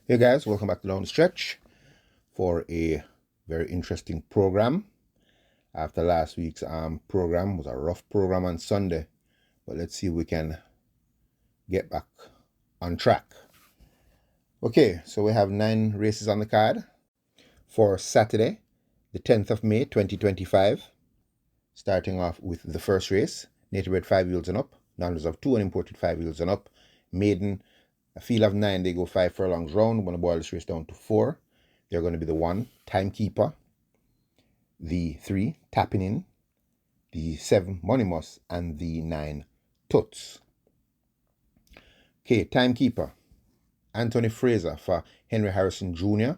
Hey guys, welcome back to Down the Stretch for a very interesting program. After last week's program was a rough program on Sunday, but let's see if we can get back on track. Okay, so we have 9 races on the card for Saturday, the 10th of May 2025. Starting off with the first race, native bred 5 wheels and up, non-reserve 2 and imported 5 wheels and up, maiden. A field of 9, they go 5 furlongs round. I'm going to boil this race down to 4. They're going to be the 1, Timekeeper, the 3, Tapping In, the 7, Monimus, and the 9, Toots. Okay, Timekeeper, Anthony Fraser for Henry Harrison Jr.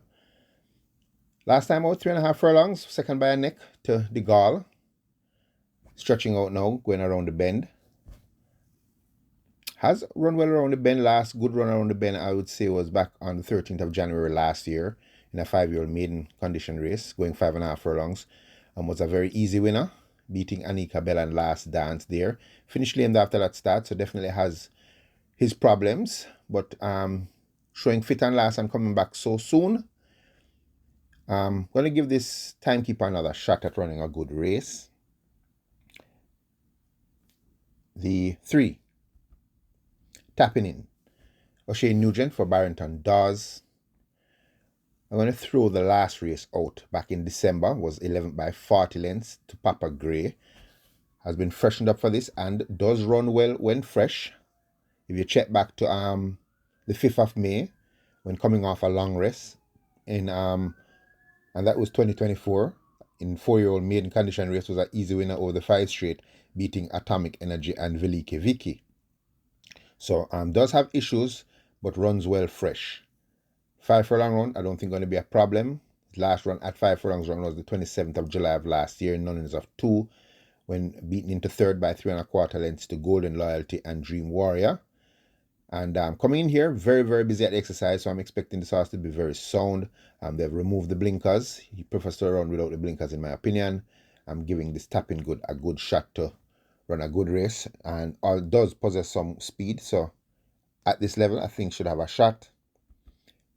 Last time out, 3.5 furlongs, second by a neck to De Gaulle. Stretching out now, going around the bend. Has run well around the bend. Last good run around the bend, I would say, was back on the 13th of January last year in a 5-year-old maiden condition race, going 5.5 furlongs, and was a very easy winner, beating Anika Bell and Last Dance there. Finished lame after that start, so definitely has his problems, but showing fit and last and coming back so soon. I'm going to give this Timekeeper another shot at running a good race. The 3, Tapping In, O'Shea Nugent for Barrington Dawes. I'm going to throw the last race out back in December, was 11th by 40 lengths to Papa Gray. Has been freshened up for this and does run well when fresh. If you check back to the 5th of May, when coming off a long rest, and that was 2024, in 4-year-old maiden condition race, was an easy winner over the 5 straight, beating Atomic Energy and Velike Vicky. So does have issues, but runs well fresh. 5 furlong run, I don't think going to be a problem. His last run at 5 furlongs run was the 27th of July of last year, none of 2, when beaten into third by 3.25 lengths to Golden Loyalty and Dream Warrior. And coming in here, very, very busy at the exercise, so I'm expecting this horse to be very sound. They've removed the blinkers. He prefers to run without the blinkers, in my opinion. I'm giving this Tapping Good a good shot to run a good race, and all does possess some speed, so at this level I think should have a shot.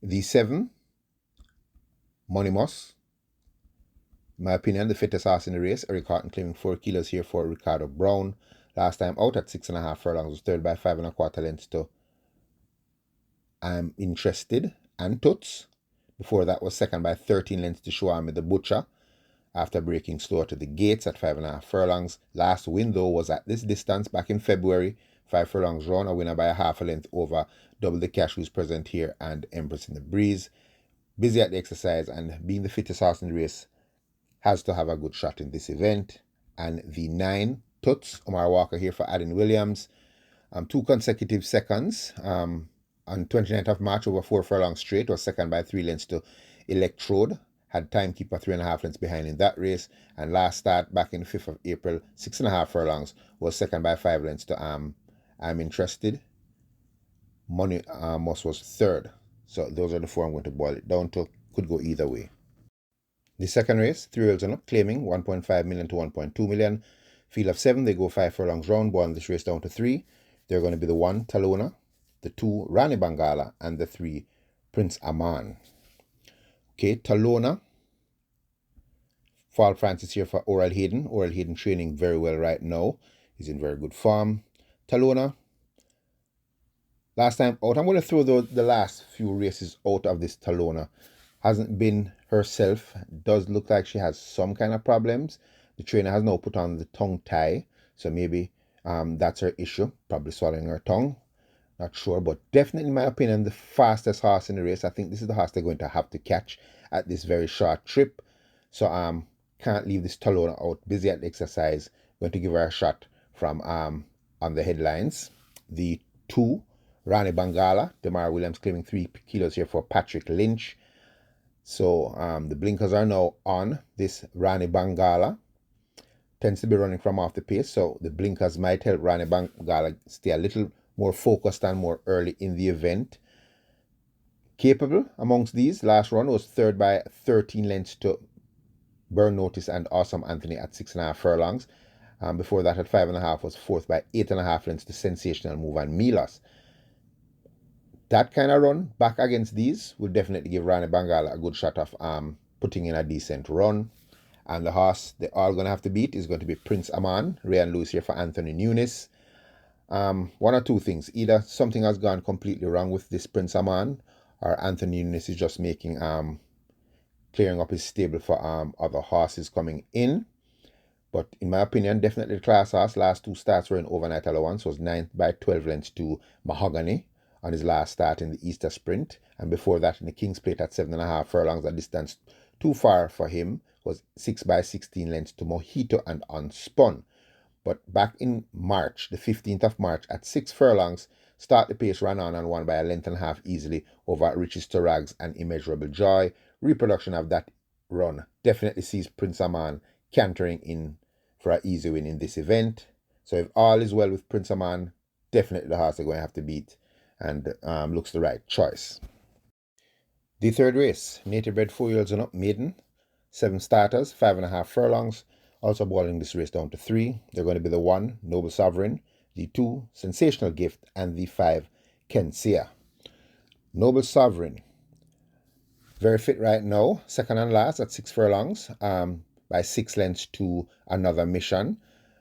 The 7, Monimus, in my opinion, the fittest horse in the race. Eric Horton claiming 4 kilos here for Ricardo Brown. Last time out at 6.5 furlongs was third by 5.25 lengths to I'm Interested and Toots. Before that was second by 13 lengths to Shawami the Butcher, after breaking slower to the gates at 5.5 furlongs. Last win, though, was at this distance back in February. 5 furlongs run, a winner by a half a length over Double the Cash, who's present here, and Empress in the Breeze. Busy at the exercise and being the fittest horse in the race, has to have a good shot in this event. And the 9, Toots, Omar Walker here for Adam Williams. 2 consecutive seconds. On 29th of March over 4 furlongs straight, was second by 3 lengths to Electrode. Had Timekeeper 3.5 lengths behind in that race. And last start back in the 5th of April, 6.5 furlongs, was second by 5 lengths to I'm Interested. Monimus was third. So those are the 4 I'm going to boil it down to. Could go either way. The second race, 3 wheels and up, claiming 1.5 million to 1.2 million. Field of 7, they go 5 furlongs round, boiling this race down to 3. They're going to be the 1, Talona, the 2, Rani Bangala, and the 3, Prince Aman. Okay, Talona. Fall Francis here for Oral Hayden. Oral Hayden training very well right now. He's in very good form. Talona. Last time out, I'm going to throw the last few races out of this Talona. Hasn't been herself. Does look like she has some kind of problems. The trainer has now put on the tongue tie, so maybe that's her issue. Probably swallowing her tongue. Not sure, but definitely, in my opinion, the fastest horse in the race. I think this is the horse they're going to have to catch at this very short trip. So can't leave this Talona out. Busy at the exercise. Going to give her a shot from on the headlines. The 2, Rani Bangala. Demar Williams claiming 3 kilos here for Patrick Lynch. So the blinkers are now on this Rani Bangala. Tends to be running from off the pace, so the blinkers might help Rani Bangala stay a little more focused and more early in the event. Capable amongst these, last run was third by 13 lengths to Burn Notice and Awesome Anthony at 6.5 furlongs. Before that at 5.5 was fourth by 8.5 lengths to Sensational Move and Milos. That kind of run back against these will definitely give Rani Bangala a good shot of putting in a decent run. And the horse they're all going to have to beat is going to be Prince Aman. Ray and Lewis here for Anthony Nunes. One or two things. Either something has gone completely wrong with this Prince Aman, or Anthony Nunes is just making clearing up his stable for other horses coming in. But in my opinion, definitely the class horse. Last two starts were in overnight allowance. Was 9th by 12 lengths to Mahogany on his last start in the Easter Sprint. And before that in the King's Plate at 7.5 furlongs, a distance too far for him, was 6 by 16 lengths to Mojito and Unspun. But back in March, the 15th of March, at 6 furlongs, Start the Pace ran on and won by a length and a half easily over Riches to Rags and Immeasurable Joy. Reproduction of that run definitely sees Prince Aman cantering in for an easy win in this event. So if all is well with Prince Aman, definitely the horse they're going to have to beat, and looks the right choice. The third race, native bred 4-year-olds and up maiden, 7 starters, 5.5 furlongs. Also boiling this race down to 3. They're going to be the 1, Noble Sovereign, the 2, Sensational Gift, and the 5, Kensia. Noble Sovereign, very fit right now, second and last at 6 furlongs, by 6 lengths to Another Mission.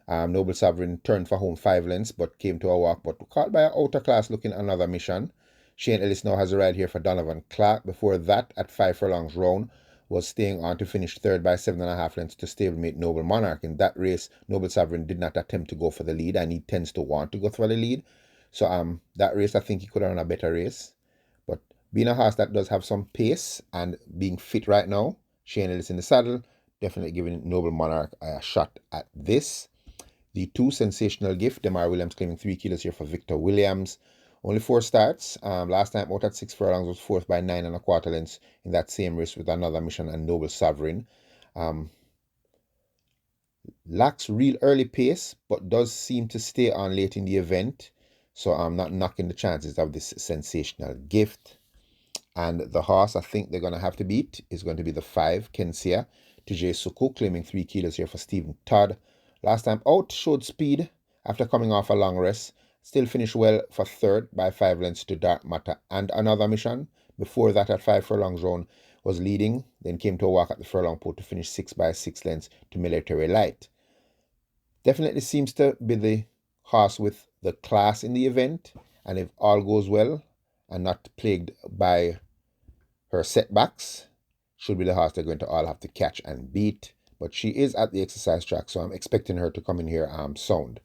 Noble Sovereign turned for home 5 lengths, but came to a walk, but caught by an outer class looking Another Mission. Shane Ellis now has a ride here for Donovan Clark. Before that, at 5 furlongs round, was staying on to finish third by 7.5 lengths to stablemate Noble Monarch. In that race, Noble Sovereign did not attempt to go for the lead, and he tends to want to go for the lead. So that race, I think he could have run a better race. But being a horse that does have some pace and being fit right now, Shane Ellis in the saddle, definitely giving Noble Monarch a shot at this. The 2, Sensational Gift, Demar Williams claiming 3 kilos here for Victor Williams. Only 4 starts. Last time out at 6 furlongs was 4th by 9.25 lengths in that same race with Another Mission and Noble Sovereign. Lacks real early pace, but does seem to stay on late in the event. So I'm not knocking the chances of this Sensational Gift. And the horse I think they're going to have to beat is going to be the 5, Kensia. TJ Suku claiming 3 kilos here for Stephen Todd. Last time out, showed speed after coming off a long rest. Still finished well for third by 5 lengths to Dark Matter and Another Mission. Before that, at 5 furlongs round, was leading. Then came to a walk at the furlong pole to finish 6 by 6 lengths to Military Light. Definitely seems to be the horse with the class in the event. And if all goes well and not plagued by her setbacks, should be the horse they're going to all have to catch and beat. But she is at the exercise track, so I'm expecting her to come in here sound.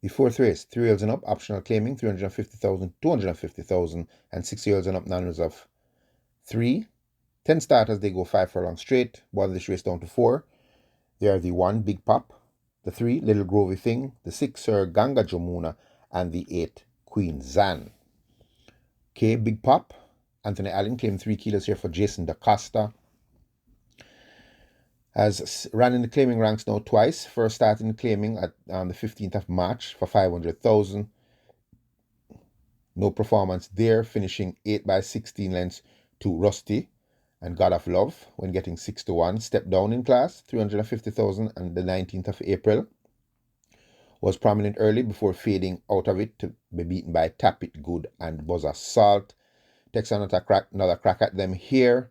The fourth race, 3-year-olds and up, optional claiming, 350,000, 250,000, and 6-year-olds and up, non-runners of 3. 10 starters, they go 5 furlongs straight. Boil this race down to 4. They are the 1, Big Pop, the 3, Little Grovy Thing, the 6, Sir Ganga Jamuna, and the 8, Queen Zan. Okay, Big Pop, Anthony Allen claimed 3 kilos here for Jason DaCosta. Has ran in the claiming ranks now twice. First start in the claiming at the 15th of March for 500,000. No performance there, finishing 8 by 16 lengths to Rusty and God of Love when getting 6 to 1. Stepped down in class, 350,000 on the 19th of April. Was prominent early before fading out of it to be beaten by Tap It Good and Buzzer Salt. Takes another crack at them here.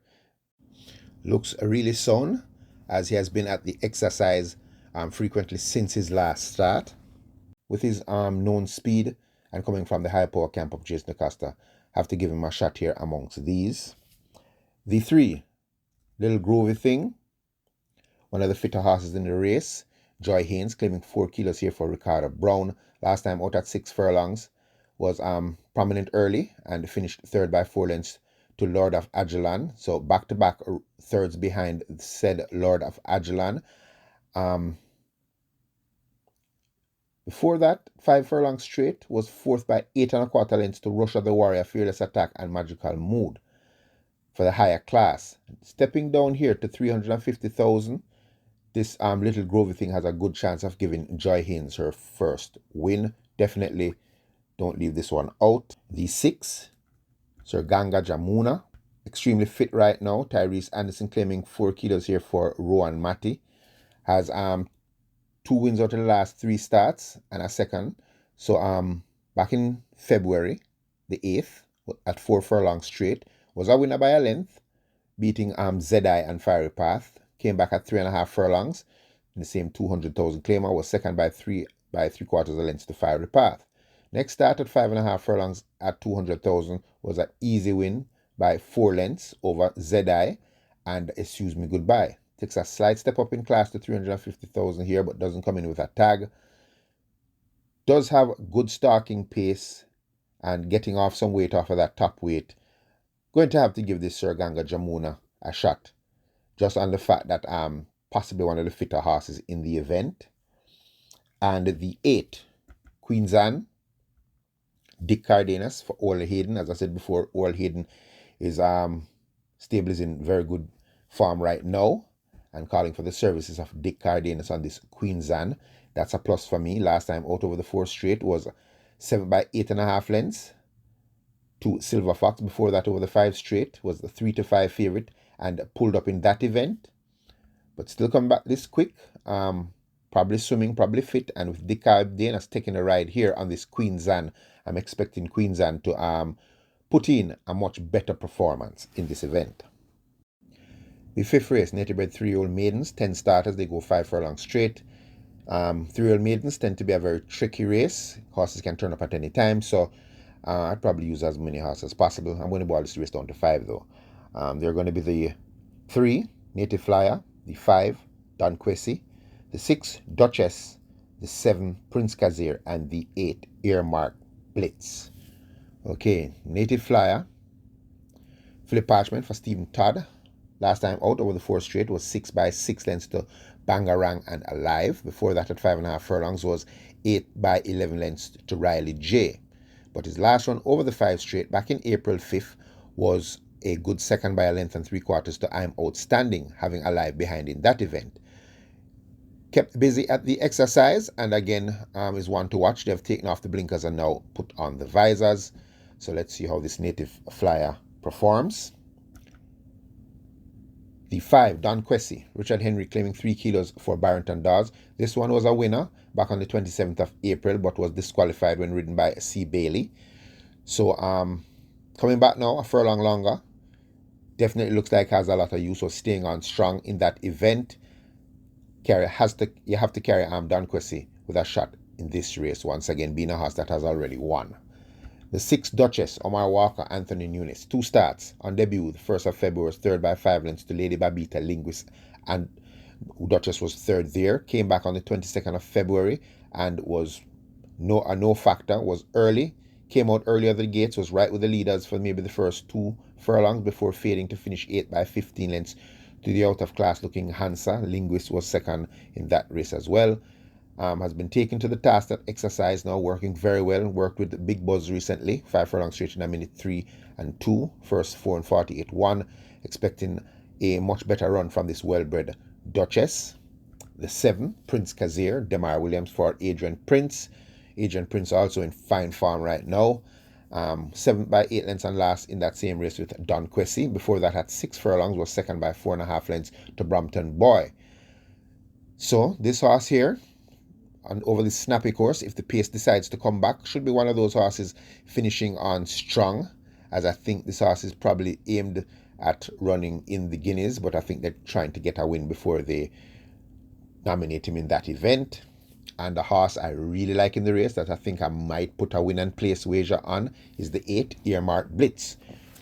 Looks really sound, as he has been at the exercise frequently since his last start. With his known speed and coming from the high power camp of Jason DaCosta, have to give him a shot here amongst these. The 3, Little Grovy Thing, one of the fitter horses in the race. Joy Haynes claiming 4 kilos here for Ricardo Brown. Last time out at 6 furlongs, was prominent early and finished third by 4 lengths to Lord of Ajalon. So back-to-back thirds behind said Lord of Ajalon. Before that, 5 furlongs straight, was 4th by 8.25 lengths to Russia the Warrior, Fearless Attack, and Magical Mood for the higher class. Stepping down here to 350,000, this Little Grovy Thing has a good chance of giving Joy Haynes her first win. Definitely don't leave this one out. The 6, Sir Ganga Jamuna, extremely fit right now. Tyrese Anderson claiming 4 kilos here for Rowan Matty. Has 2 wins out of the last 3 starts and a second. So back in February, the 8th, at 4 furlongs straight, was a winner by a length, beating ZI and Fiery Path. Came back at 3.5 furlongs in the same 200,000 claimer, was second by 3/3 lengths to Fiery Path. Next start at 5.5 furlongs at 200,000 was an easy win by 4 lengths over ZI and Excuse Me Goodbye. Takes a slight step up in class to 350,000 here, but doesn't come in with a tag. Does have good stalking pace and getting off some weight off of that top weight. Going to have to give this Sir Ganga Jamuna a shot, just on the fact that possibly one of the fitter horses in the event. And the 8, Queen's Anne, Dick Cardenas for Oral Hayden. As I said before, Oral Hayden is stable is in very good form right now, and calling for the services of Dick Cardenas on this Queen's Anne. That's a plus for me. Last time out over the 4 straight was 7 by 8.5 lengths to Silver Fox. Before that, over the 5 straight was the 3-5 favorite and pulled up in that event, but still come back this quick. Probably swimming, probably fit, and with Dick Cardenas taking a ride here on this Queen's Anne, I'm expecting Queen's Anne to put in a much better performance in this event. The 5th race, native bred 3-year-old maidens, 10 starters, they go 5 furlongs straight. 3-year-old maidens tend to be a very tricky race. Horses can turn up at any time, so I'd probably use as many horses as possible. I'm going to boil this race down to 5 though. They're going to be the 3, Native Flyer, the 5, Don Quessy, the 6, Duchess, the 7, Prince Kazir, and the 8, Earmark Blitz. Okay, Native Flyer, Philip Parchment for Stephen Todd. Last time out over the 4 straight was 6 by 6 lengths to Bangarang and Alive. Before that at 5.5 furlongs was 8 by 11 lengths to Riley J. But his last run over the 5 straight back in April 5th was a good second by a length and 3/4 to I'm Outstanding, having Alive behind in that event. Kept busy at the exercise, and again is one to watch. They've taken off the blinkers and now put on the visors. So let's see how this Native Flyer performs. The 5, Don Quessy, Richard Henry claiming 3 kilos for Barrington Dawes. This one was a winner back on the 27th of April, but was disqualified when ridden by C. Bailey. So coming back now, a furlong longer. Definitely looks like has a lot of use, so staying on strong in that event. You have to carry Don Quessy with a shot in this race, once again being a horse that has already won. The 6, Duchess, Omar Walker, Anthony Nunes. 2 starts. On debut, the 1st of February was 3rd by 5 lengths to Lady Babita Linguist, and Duchess was 3rd there. Came back on the 22nd of February and was a no factor, was early. Came out early out of the gates, was right with the leaders for maybe the first 2 furlongs before fading to finish 8 by 15 lengths to the out-of-class looking Hansa. Linguist was second in that race as well. Has been taken to the task at exercise now, working very well. Worked with Big Buzz recently, 5 furlongs straight in a minute 3 and 2, first 4 and 48.1. Expecting a much better run from this well-bred Duchess. The 7, Prince Kazir, Demar Williams for Adrian Prince. Adrian Prince also in fine form right now. 7 by 8 lengths and last in that same race with Don Quessy. Before that at 6 furlongs was second by 4.5 lengths to Brompton Boy. So this horse here, and over this snappy course, if the pace decides to come back, should be one of those horses finishing on strong, as I think this horse is probably aimed at running in the Guineas, but I think they're trying to get a win before they nominate him in that event. And the horse I really like in the race that I think I might put a win and place wager on is the 8, Earmark Blitz.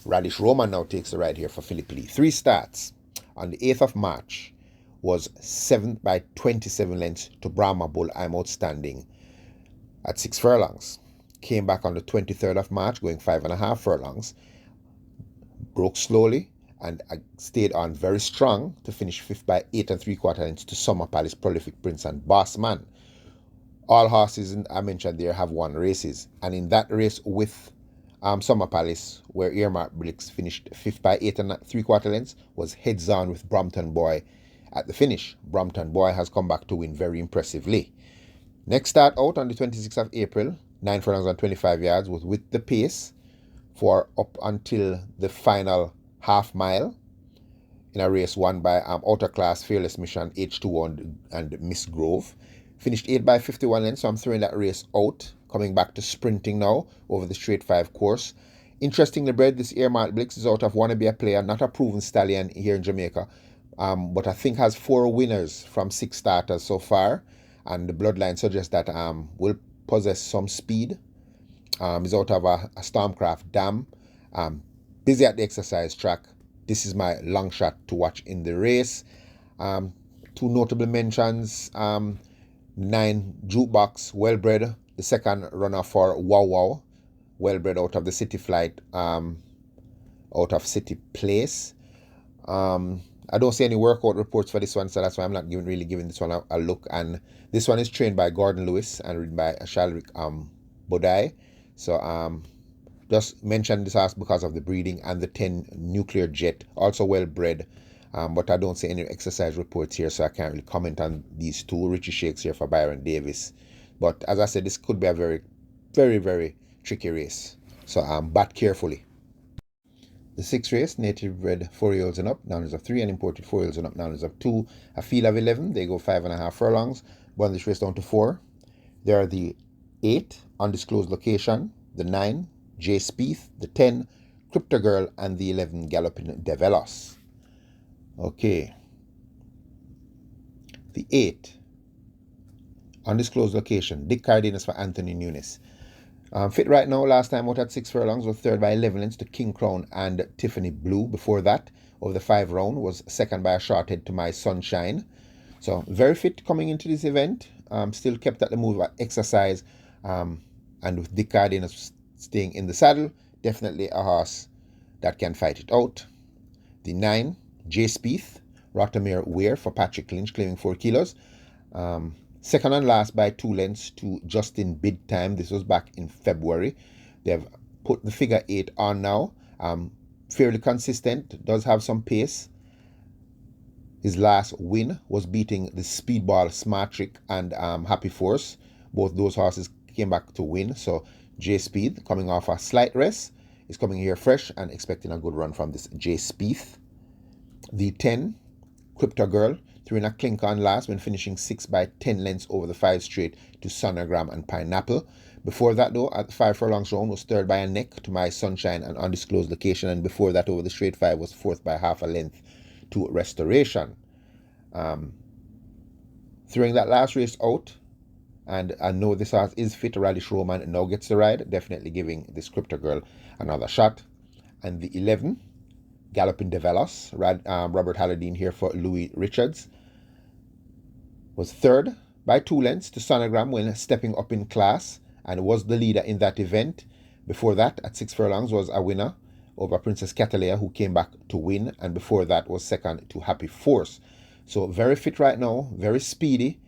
Radish Roman now takes the ride here for Philip Lee. 3 starts. On the 8th of March was 7 by 27 lengths to Brahma Bull, I'm Outstanding, at 6 furlongs. Came back on the 23rd of March, going 5.5 furlongs. Broke slowly and stayed on very strong to finish 5th by 8 3/4 lengths to Summer Palace, Prolific Prince, and Boss Man. All horses I mentioned there have won races, and in that race with Summer Palace, where Earmark Blitz finished 5th by 8 3/4 lengths, was heads on with Brompton Boy at the finish. Brompton Boy has come back to win very impressively. Next start out on the 26th of April, 9 furlongs and 25 yards, was with the pace for up until the final half mile in a race won by Outer Class, Fearless Mission, H2 and Miss Grove. Finished 8 by 51 lengths, so I'm throwing that race out. coming back to sprinting now over the straight 5 course. Interestingly bred, this Earmark Blix is out of Wanna Be a Player, not a proven stallion here in Jamaica, but I think has 4 winners from 6 starters so far, and the bloodline suggests that will possess some speed. Is out of a Stormcraft Dam, busy at the exercise track. This is my long shot to watch in the race. 2 notable mentions, 9 Jukebox, well-bred, the second runner for Wow Wow, well-bred out of the City Flight, out of City Place. I don't see any workout reports for this one, so that's why I'm not really giving this one a look. And this one is trained by Gordon Lewis and ridden by Shalrick Bodai. So just mention this horse because of the breeding, and the 10 Nuclear Jet, also well bred. But I don't see any exercise reports here, so I can't really comment on these 2. Richie Shakes here for Byron Davis. But as I said, this could be a very, very, very tricky race. So bat carefully. The 6th race, native bred 4-year-olds and up, nowners of 3, and imported 4-year-olds and up, nowners of 2. A field of 11, they go 5.5 furlongs. Won this race down to 4. There are the 8, Undisclosed Location, the 9, J Spieth, the 10, Crypto Girl, and the 11, Galloping Develos. Okay. The 8, Undisclosed Location, Dick Cardenas for Anthony Nunes. Fit right now, last time out at 6 furlongs, was third by 11 lengths to King Crown and Tiffany Blue. Before that, over the 5 round, was second by a short head to My Sunshine. So very fit coming into this event. Still kept at the move at exercise, and with Dick Cardenas staying in the saddle, definitely a horse that can fight it out. The 9, J Spieth, Rottermere Weir for Patrick Lynch, claiming 4 kilos. Second and last by 2 lengths to Justin Bid Time. This was back in February. They've put the figure 8 on now. Fairly consistent, does have some pace. His last win was beating the Speedball Smart Trick and Happy Force. Both those horses came back to win. So J Speed, coming off a slight rest, is coming here fresh and expecting a good run from this J Spieth. The 10, Crypto Girl, threw in a clinker on last when finishing 6 by 10 lengths over the 5 straight to Sonogram and Pineapple. Before that, though, at the 5 furlongs round, was third by a neck to My Sunshine and Undisclosed Location, and before that, over the straight 5, was fourth by half a length to Restoration. Throwing that last race out, and I know this horse is fit. Radish Roman now gets the ride, definitely giving this Crypto Girl another shot. And the 11, Galloping Develos, Robert Halladine here for Louis Richards, was third by 2 lengths to Sonogram when stepping up in class, and was the leader in that event. Before that, at 6 furlongs, was a winner over Princess Catalea, who came back to win, and before that was second to Happy Force. So very fit right now, very speedy,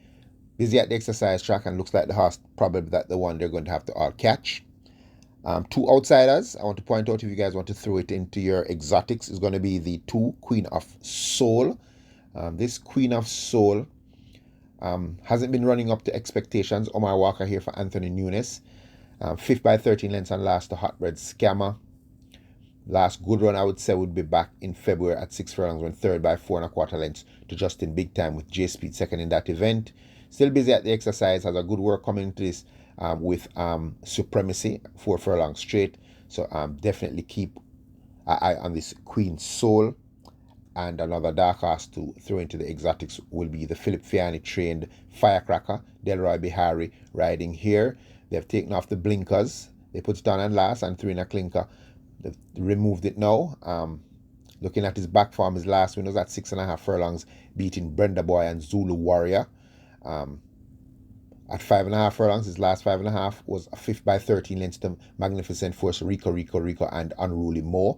busy at the exercise track, and looks like the horse probably that the one they're going to have to all catch. 2 outsiders I want to point out, if you guys want to throw it into your exotics, is going to be the 2, Queen of Soul. This Queen of Soul hasn't been running up to expectations. Omar Walker here for Anthony Nunes. 5th by 13 lengths and last to Hotbread Scammer. Last good run, I would say, would be back in February at 6 furlongs when third by 4.25 lengths to Justin Big Time, with J Speed second in that event. Still busy at the exercise, has a good work coming into this with Supremacy, 4 furlongs straight. So definitely keep an eye on this Queen Soul. And another dark horse to throw into the exotics will be the Philip Fiani trained Firecracker, Delroy Bihari, riding here. They've taken off the blinkers. They put it on and last and threw in a clinker. They've removed it now. Looking at his back form, his last win was at 6.5 furlongs, beating Brenda Boy and Zulu Warrior. At 5.5 furlongs, his last 5.5 was a 5th by 13 lengths to Magnificent Force, Rico, and Unruly Mo.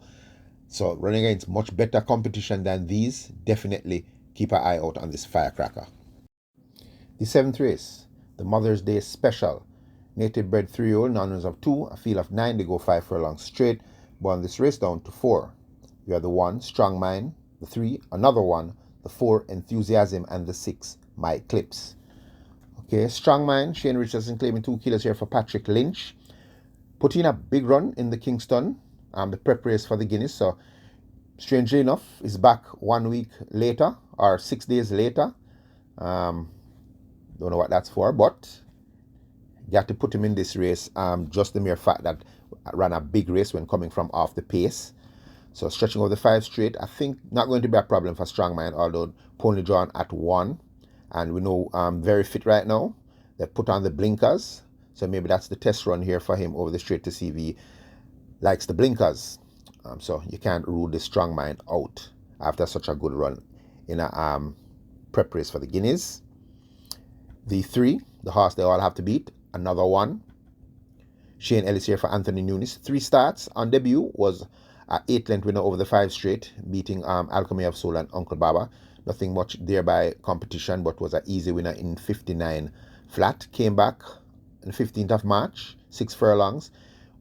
So running against much better competition than these, definitely keep an eye out on this Firecracker. The 7th race, the Mother's Day Special. Native bred 3-year-old, non-runners of 2, a field of 9, they go 5 furlongs straight. Won this race down to 4. You have the 1, Strong Mind, the 3, another 1, the 4, Enthusiasm, and the 6, My Clips. Okay, Strong Mind, Shane Richardson claiming 2 kilos here for Patrick Lynch. Put in a big run in the Kingston, the prep race for the Guinness. So strangely enough, is back 1 week later or 6 days later. Don't know what that's for, but You have to put him in this race. Just the mere fact that I ran a big race when coming from off the pace. So stretching over the 5 straight, I think not going to be a problem for Strongmind, although pony drawn at 1. And we know very fit right now. They put on the blinkers. So maybe that's the test run here for him over the straight to see if he likes the blinkers. So you can't rule the Strongmind out after such a good run in a prep race for the Guineas. The 3, the horse they all have to beat, another one. Shane Ellis here for Anthony Nunes. 3 starts. On debut was an 8-length winner over the 5 straight, beating Alchemy of Soul and Uncle Baba. Nothing much there by competition, but was an easy winner in 59 flat. Came back on the 15th of March, 6 furlongs,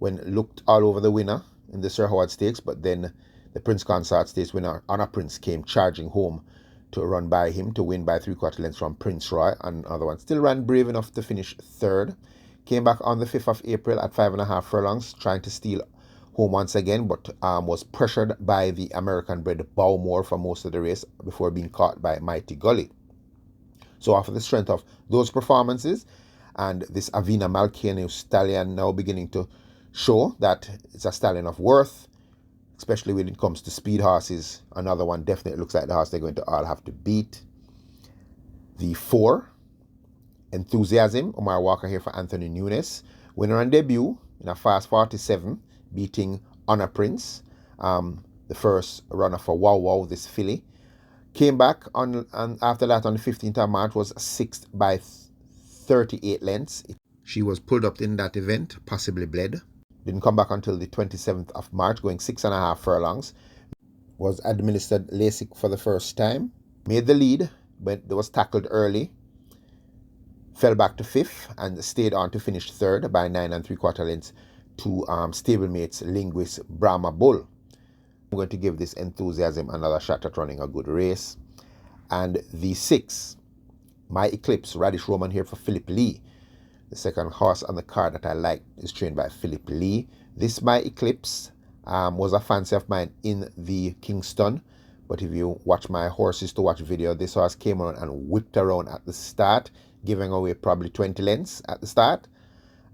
when looked all over the winner in the Sir Howard Stakes, but then the Prince Consort Stakes winner, Honor Prince, came charging home to run by him to win by 3/4 lengths from Prince Roy. And another one still ran brave enough to finish 3rd. Came back on the 5th of April at 5.5 furlongs, trying to steal home once again, but was pressured by the American-bred Bowmore for most of the race before being caught by Mighty Gully. So after the strength of those performances and this Avina Malkianu stallion now beginning to show that it's a stallion of worth, especially when it comes to speed horses, another one definitely looks like the horse they're going to all have to beat. The 4, Enthusiasm, Omar Walker here for Anthony Nunes. Winner on debut in a fast 47, beating Honor Prince, the first runner for Wow Wow, this filly. Came back on after that on the 15th of March, was 6th by 38 lengths. She was pulled up in that event, possibly bled. Didn't come back until the 27th of March, going 6.5 furlongs. Was administered LASIK for the first time. Made the lead, but it was tackled early. Fell back to 5th and stayed on to finish 3rd by 9 3/4 lengths to stablemates Linguist Brahma Bull. I'm going to give this Enthusiasm another shot at running a good race. And the 6, My Eclipse, Radish Roman here for Philip Lee. The second horse on the card that I like is trained by Philip Lee. This My Eclipse was a fancy of mine in the Kingston. But if you watch my horses to watch video, this horse came on and whipped around at the start, giving away probably 20 lengths at the start.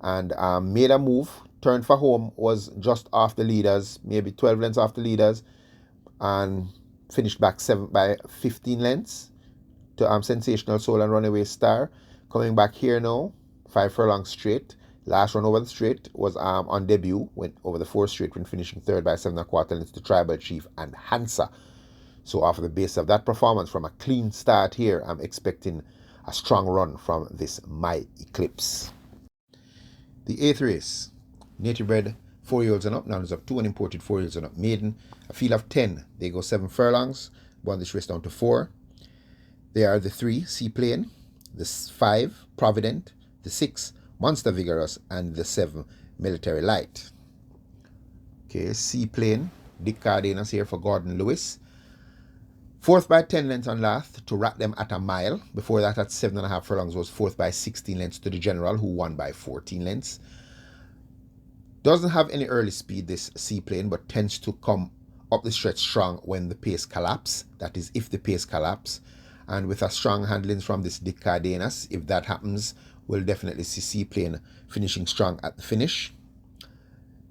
And made a move, turned for home, was just off the leaders, maybe 12 lengths off the leaders, and finished back 7 by 15 lengths to Sensational Soul and Runaway Star. Coming back here now, 5 furlongs straight. Last run over the straight was on debut, went over the 4th straight when finishing 3rd by 7 1/4 lengths to Tribal Chief and Hansa. So off the base of that performance from a clean start here, I'm expecting a strong run from this My Eclipse. The 8th race, native bred 4-year-olds and up, now there's up 2 unimported 4-year-olds and up maiden. A field of 10, they go 7 furlongs, won this race down to 4. They are the 3, Seaplane, the 5, Provident, the 6, Monster Vigorous, and the 7, Military Light. Okay, Seaplane, Dick Cardenas here for Gordon Lewis. 4th by 10 lengths on last to rack them at a mile. Before that, at 7.5 furlongs, was 4th by 16 lengths to the General, who won by 14 lengths. Doesn't have any early speed, this Seaplane, but tends to come up the stretch strong when the pace collapses. That is, if the pace collapses. And with a strong handling from this Dick Cardenas, if that happens, we'll definitely see Seaplane finishing strong at the finish.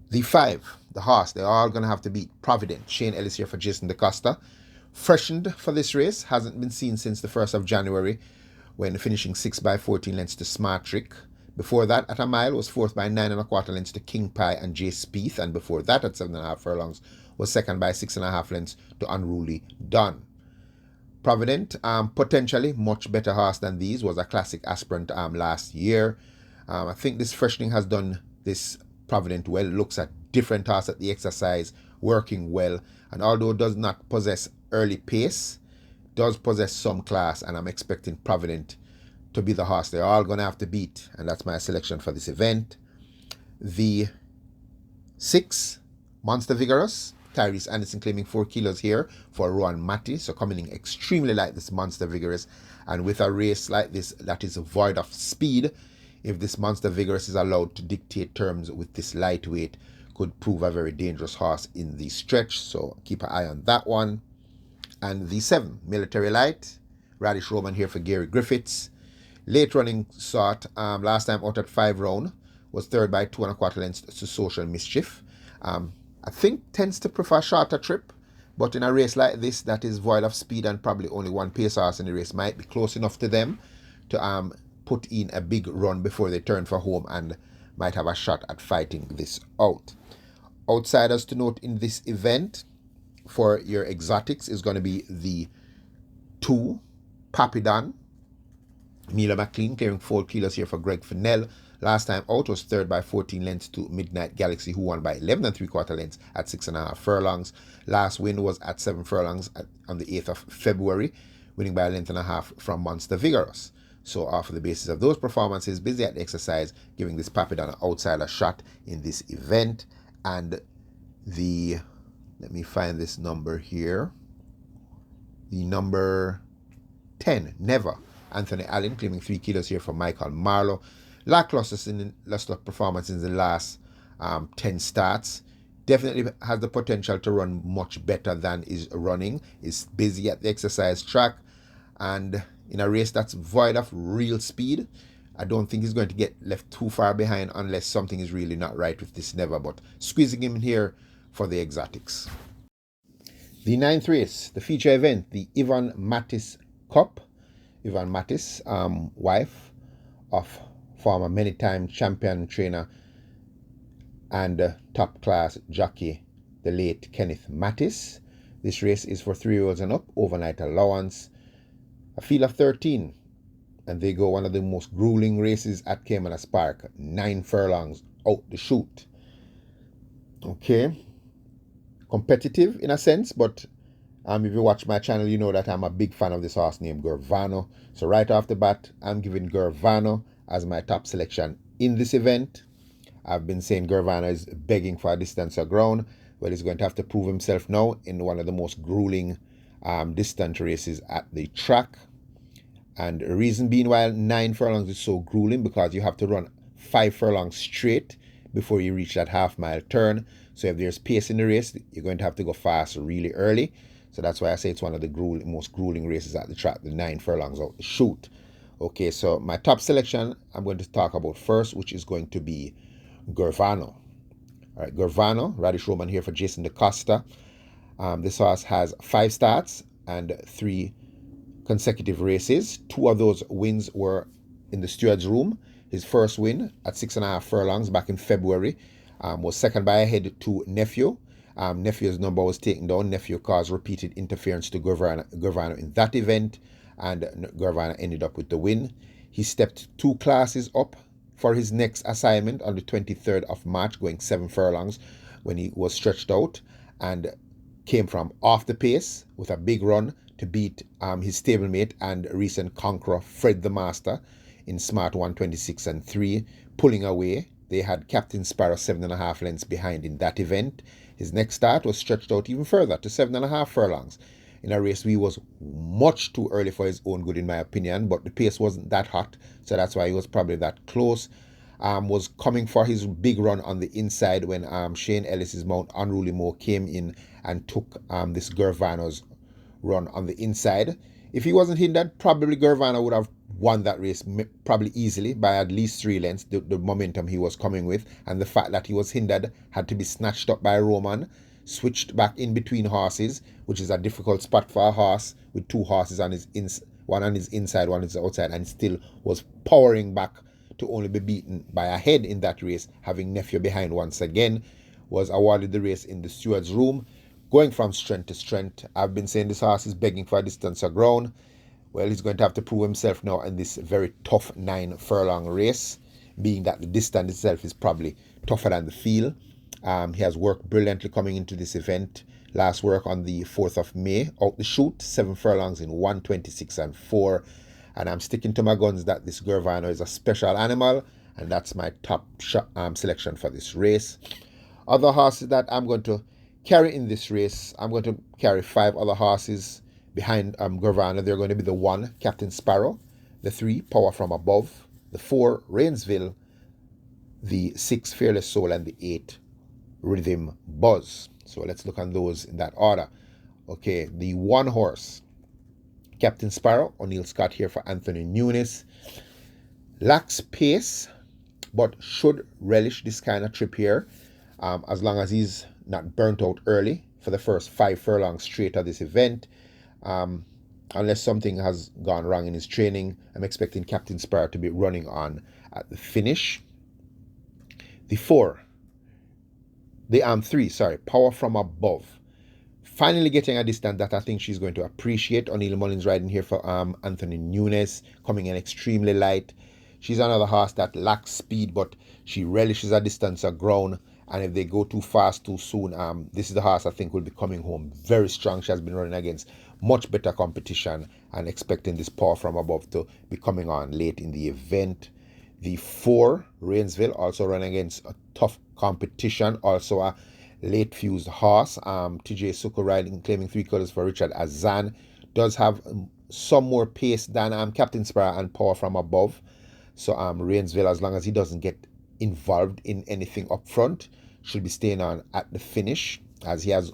The 5, the horse, they're all going to have to beat Provident. Shane Ellis here for Jason DaCosta. Freshened for this race, hasn't been seen since the 1st of January when finishing 6 by 14 lengths to Smart Trick. Before that, at a mile, was 4th by 9 1/4 lengths to King Pie and Jay Spieth. And before that, at 7.5 furlongs, was 2nd by 6.5 lengths to Unruly Don. Provident, potentially much better horse than these, was a classic aspirant last year. I think this freshening has done this Provident well. Looks at different horse at the exercise, working well. And although it does not possess early pace, does possess some class, and I'm expecting Provident to be the horse they're all going to have to beat, and that's my selection for this event. The 6, Monster Vigorous, Tyrese Anderson claiming 4 kilos here for Rowan Matty, so coming in extremely light, this Monster Vigorous, and with a race like this that is void of speed, if this Monster Vigorous is allowed to dictate terms with this lightweight, could prove a very dangerous horse in the stretch, so keep an eye on that one. And the 7, Military Light, Radish Roman here for Gary Griffiths. Late running sort, last time out at 5 round, was third by 2 1/4 lengths to Social Mischief. I think tends to prefer shorter trip, but in a race like this that is void of speed and probably only one pace horse in the race might be close enough to them to put in a big run before they turn for home and might have a shot at fighting this out. Outsiders to note in this event for your exotics is going to be the 2 Papidon. Mila McLean clearing 4 kilos here for Greg Fennell. Last time out was third by 14 lengths to Midnight Galaxy, who won by 11 3/4 lengths at 6.5 furlongs. Last win was at 7 furlongs on the 8th of February, winning by 1.5 lengths from Monster Vigorous. So off the basis of those performances, Busy at the Exercise giving this Papidon an outsider shot in this event. And let me find this number here. The number 10, Never. Anthony Allen claiming 3 kilos here for Michael Marlowe. Lackluster performance in the last 10 starts. Definitely has the potential to run much better than is running. Is busy at the exercise track. And in a race that's void of real speed, I don't think he's going to get left too far behind unless something is really not right with this Never. But squeezing him in here for the exotics. The 9th race, the feature event, the Ivan Mattis Cup. Ivan Mattis, wife of former many-time champion trainer and top-class jockey, the late Kenneth Mattis. This race is for 3-year-olds and up, overnight allowance, a field of 13, and they go one of the most grueling races at Caymanas Park, 9 furlongs out the chute. Okay, competitive in a sense, but if you watch my channel, you know that I'm a big fan of this horse named Girvano. So right off the bat, I'm giving Girvano as my top selection in this event. I've been saying Girvano is begging for a distance of ground. Well, he's going to have to prove himself now in one of the most grueling distance races at the track. And the reason being why 9 furlongs is so grueling, because you have to run 5 furlongs straight before you reach that half-mile turn. So if there's pace in the race, you're going to have to go fast really early. So that's why I say it's one of the most grueling races at the track, the 9 furlongs out the chute. Okay, so my top selection I'm going to talk about first, which is going to be Girvano. All right, Girvano, Radish Roman here for Jason DaCosta. This horse has 5 starts and 3 consecutive races. 2 of those wins were in the steward's room. His first win at 6.5 furlongs back in February was second by a head to Nephew. Nephew's number was taken down. Nephew caused repeated interference to Girvano in that event, and Girvano ended up with the win. He stepped 2 classes up for his next assignment on the 23rd of March, going 7 furlongs when he was stretched out, and came from off the pace with a big run to beat his stablemate and recent conqueror Fred the Master in Smart 126 and 3, pulling away. They had Captain Sparrow 7.5 lengths behind in that event. His next start was stretched out even further to 7.5 furlongs in a race he was much too early for his own good, in my opinion, but the pace wasn't that hot, so that's why he was probably that close. Was coming for his big run on the inside when Shane Ellis's mount Unruly Mo came in and took this Girvano's run on the inside. If he wasn't hindered, probably Girvano would have won that race probably easily by at least 3 lengths, the momentum he was coming with, and the fact that he was hindered had to be snatched up by Roman, switched back in between horses, which is a difficult spot for a horse with 2 horses on his one on his inside, one on his outside, and still was powering back to only be beaten by a head in that race, having Nephew behind once again. Was awarded the race in the steward's room, going from strength to strength. I've been saying this horse is begging for a distance of ground. Well, he's going to have to prove himself now in this very tough 9 furlong race, being that the distance itself is probably tougher than the field. He has worked brilliantly coming into this event. Last work on the 4th of May, out the chute, 7 furlongs in 126 and 4. And I'm sticking to my guns that this Girvano is a special animal, and that's my top selection for this race. Other horses that I'm going to carry in this race, I'm going to carry 5 other horses behind Girvano. They're going to be the 1, Captain Sparrow, the 3, Power from Above, the 4, Rainsville, the 6, Fearless Soul, and the 8, Rhythm Buzz. So let's look on those in that order. Okay, the 1 horse, Captain Sparrow, O'Neill Scott here for Anthony Nunes. Lacks pace, but should relish this kind of trip here, as long as he's not burnt out early for the first 5 furlongs straight of this event. Unless something has gone wrong in his training, I'm expecting Captain Sparrow to be running on at the finish. The 3, Power from Above. Finally getting a distance that I think she's going to appreciate. O'Neill Mullins riding here for Anthony Nunes, coming in extremely light. She's another horse that lacks speed, but she relishes a distance of ground. And if they go too fast too soon, this is the horse I think will be coming home very strong. She has been running against much better competition, and expecting this Power from Above to be coming on late in the event. The 4, Rainsville, also running against a tough competition, also a late fused horse. TJ Suko riding, claiming 3 colors for Richard Azan. Does have some more pace than Captain Sparrow and Power from Above. So Rainsville, as long as he doesn't get involved in anything up front, should be staying on at the finish, as he has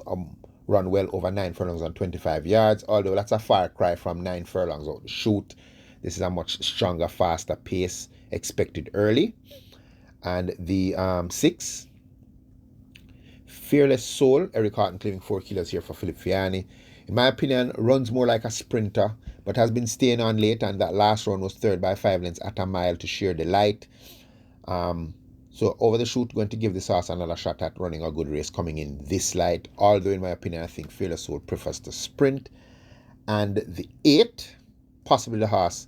run well over 9 furlongs on 25 yards, although that's a far cry from 9 furlongs out the chute. This is a much stronger, faster pace expected early. And the 6, Fearless Soul, Eric Horton claiming 4 kilos here for Philip Fiani. In my opinion, runs more like a sprinter, but has been staying on late, and that last run was third by 5 lengths at a mile to Sheer Delight. So over the chute, going to give this horse another shot at running a good race coming in this light, although in my opinion I think Fearless Soul prefers to sprint. And the 8, possibly the horse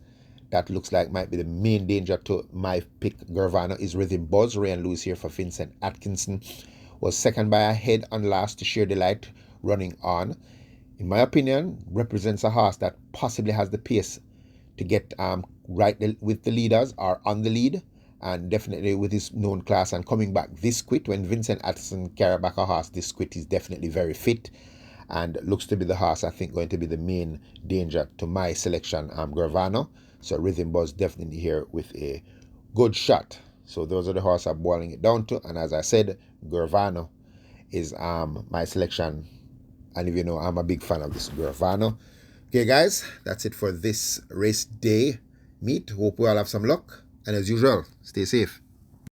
that looks like might be the main danger to my pick, Girvano, is Rhythm Buzz. Ray and Lewis here for Vincent Atkinson. Was second by a head on last to Sheer Delight, running on. In my opinion, represents a horse that possibly has the pace to get right with the leaders or on the lead, and definitely with his known class and coming back this quick. When Vincent Atkinson carry back a horse this quick, he's definitely very fit and looks to be the horse I think going to be the main danger to my selection, Girvano. So Rhythm Buzz definitely here with a good shot. So those are the horses I'm boiling it down to, and as I said, Girvano is my selection, and if you know, I'm a big fan of this Girvano. Okay guys, that's it for this race day meet. Hope we all have some luck, and as usual, stay safe.